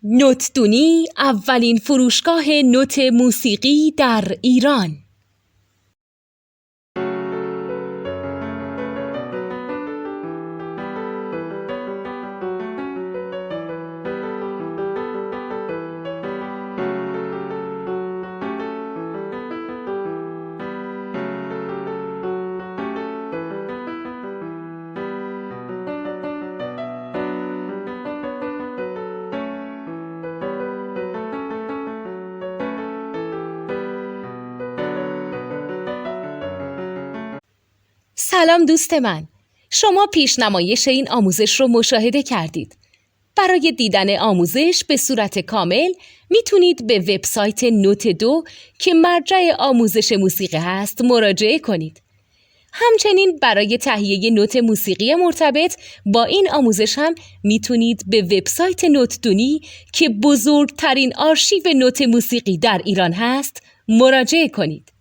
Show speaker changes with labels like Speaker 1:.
Speaker 1: نوتدونی اولین فروشگاه نوت موسیقی در ایران. سلام دوست من، شما پیشنمایش این آموزش رو مشاهده کردید. برای دیدن آموزش به صورت کامل میتونید به وبسایت نوت2 که مرجع آموزش موسیقی هست مراجعه کنید. همچنین برای تهیه نوت موسیقی مرتبط با این آموزش هم میتونید به وبسایت نوتدونی که بزرگترین آرشیو نوت موسیقی در ایران هست مراجعه کنید.